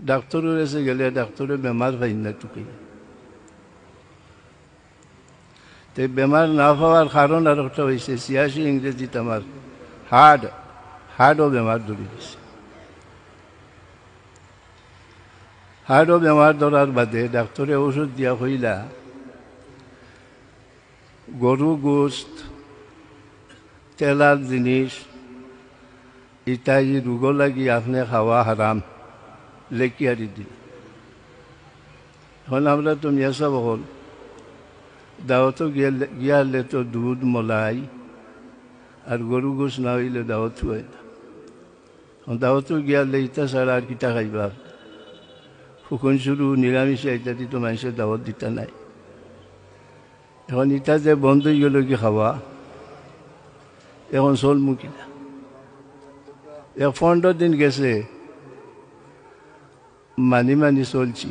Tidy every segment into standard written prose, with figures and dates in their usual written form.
ডাক্তারের কাছে গেলে ডাক্তারে বেমার পাই না টুকি। তো বেমার না পাওয়ার কারণ আর একটা হয়েছে 86 ইংরেজিতে আমার হার্টও বেমার ধরে দিছে। হার্টও বেমার ধরার বাদে ডাক্তারে ওষুধ দিয়া হইলা গরু গোস্ত তেলার জিনিস ইত্যাদি রোগ লাগি আপনি খাওয়া হারাম লেখিয়ারি দিল। এখন আমরা তো মিয়াসা বহল দাওয়াতও গিয়ালে তো দুধ মলাই আর গরু গোস না হইলে দাওয়াত হয় না। দাওয়াতও গিয়ালে ইটা ছাড়া আর কিতা খাইবা, শুকন শুরু নিরামিষা ইত্যাদি তো মানুষের দাওয়াত দিতা নাই। এখন ইটা যে বন্ধ হয়ে গেল কি খাওয়া, এখন চলমু কিনা। 15 দিন গেছে মানি চলছি,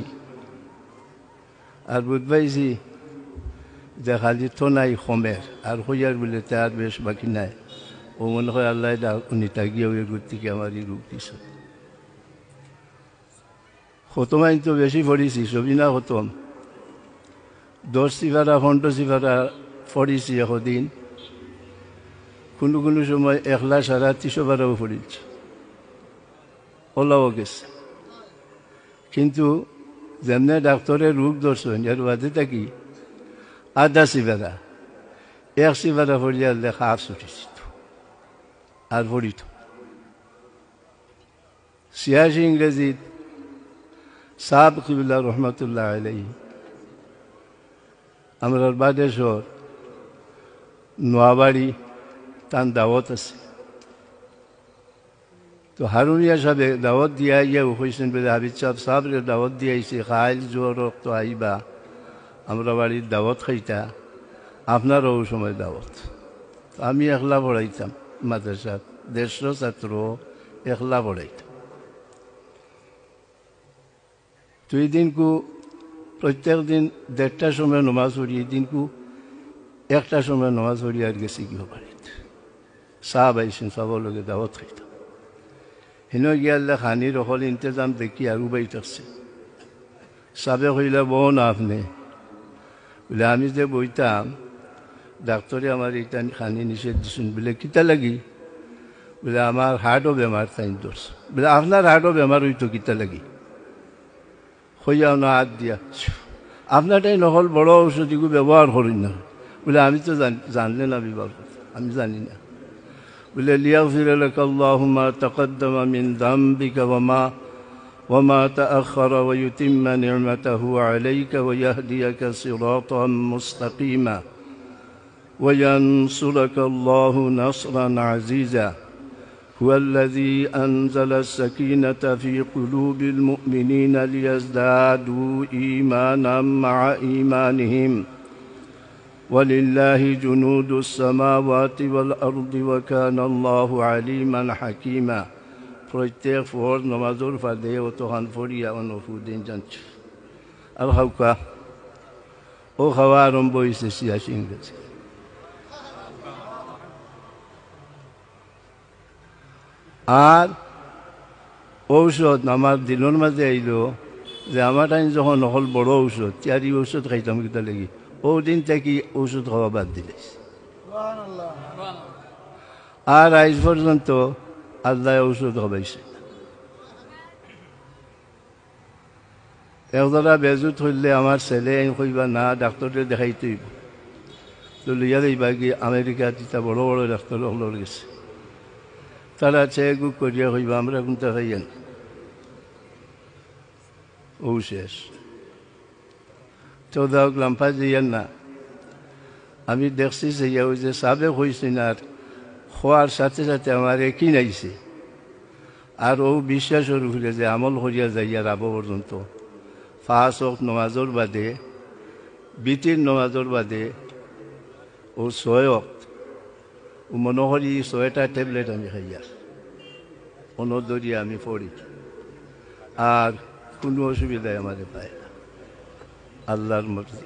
আর বুধবাইছি যে খালি তো নাই খমের আর হইয়ার বলে তার বেশ বাকি নাই। ও মনে হয় আল্লাহ উনিটা গিয়ে ওই থেকে আমার এই রূপ দিছে। খতম আইন তো বেশি পড়িছি, সবই না খতম 10 সিফারা 15 সিফারা পড়িছি একদিন। কোনো সময় 1,350,000 বারাও পড়িছি, ওলাও গেছে। কিন্তু যেমনে ডাক্তারের রোগ ধরছেন এর বাদে থাকি আধা সিফারা 1 সিফারা পড়িয়া লেখা আর ছুটিছি আর পড়িত 86 ইংরেজিত সাহাব কিবলা রহমতুল্লাহ আলাইহি আমরা বাদেশ্বর নোয়াবাড়ি তান দাওয়াত আছে। তো হারুনিয়া সাহেব দাওয়াত দিয়া ইয়া হয়েছেন বলে হাবিজ সাহেবের দাওয়াত দিয়াইছে, খাইল জোর রক্ত আইবা আমরা বাড়ির দাওয়াত খাইতা, আপনারও ওই সময় দাওয়াত। আমি একলা পড়াইতাম মাদ্রাসাত, 150 ছাত্র একলা পড়াইতাম। তো এই দিনকু প্রত্যেক দিন 1:30টার সময় নমাজ পড়ি, এই দিনকু 1টার সময় নমাজ পড়ি আর গেছি গিয়ে বাড়িত। সাহাব আইসেন, সবার লগে দাওয়াত খাইতাম। হেন গিয়ালে খানির অকল ইন্তজাম দেখি আর বাইত আসছে। সাবে কইলা বউ না আপনি বলে, আমি যে বইতাম ডাক্তারে আমার এটা খানি নিষেধ দিচ্ছেন বলে কিতা লাগি, বলে আমার হার্টও বেমার তাই ধরছে। বলে আপনার হার্টও বেমার হইতো কিতা লাগি, হইয়া না হাত দিয়া আপনারটাই নকল বড় ঔষধ এগুলো ব্যবহার করি না। বলে আমি তো জানলে না ব্যবহার করতে, আমি জানি না। বলে লিয়াগফির লাকা আল্লাহু মা তাকদ্দামা মিন যামবিকা ওয়া মা তাআখারা ওয়া ইউতিম্মা নি'মাতাহু আলাইকা ওয়া ইয়াহদিয়াকা সিরাতাম মুস্তাকিমা ওয়া ইয়ানসুরাকা আল্লাহু নাসরান আজিজা هو الذي أنزل السكينة في قلوب المؤمنين ليزدادوا إيمانا مع إيمانهم ولله جنود السماوات والأرض وكان الله عليما حكيما. প্রত্যেক ফরজ নামাজের ফাঁদে ও তখন ফরিয়া অনুফুদিন জানছে আর হাউকা ও খাওয়া আরম্ভ হয়েছে 86 ইংরেজি। আর ঔষধ আমার দিনের মাঝে আইল যে আমার টাইম যখন নকল বড় ঔষধ চারি ঔষধ খাইতাম কিতা লাগি, ও দিন থেকে ঔষধ খাওয়া বাদ দিলে। আর আজ পর্যন্ত আল্লাহ ঔষধ খাবাইছে। একজোড়া বেজুত হইলে আমার ছেলে কইবা না ডাক্তারে দেখাইতেই তো লইয়া যাইবা কি আমেরিকা তিতা বড় বড় ডাক্তার হলোর গেছে, তারা চেক করিয়া কইবা আমরা কোনটা খাইয়েন ও শেষ। তো দাও লাম্পা যাইয়েন না, আমি দেখছি যাইয়া ওই যে সাবে হয়েছেন আর খোয়ার সাথে সাথে আমার একই নাইছে। আর ও বিশ্বাসের উপরে যে আমল করিয়া যাইয়া রাব পর্যন্ত 5 ওয়াক্ত নমাজের বাদে বিতির নমাজের বাদে ও 6 ওয়াক্ত ও মনে করি 6টা ট্যাবলেট আমি খাইয়ার অনদরিয়া আমি পড়ি আর কোনো অসুবিধায় আমাদের পায় না, আল্লাহর মর্জি।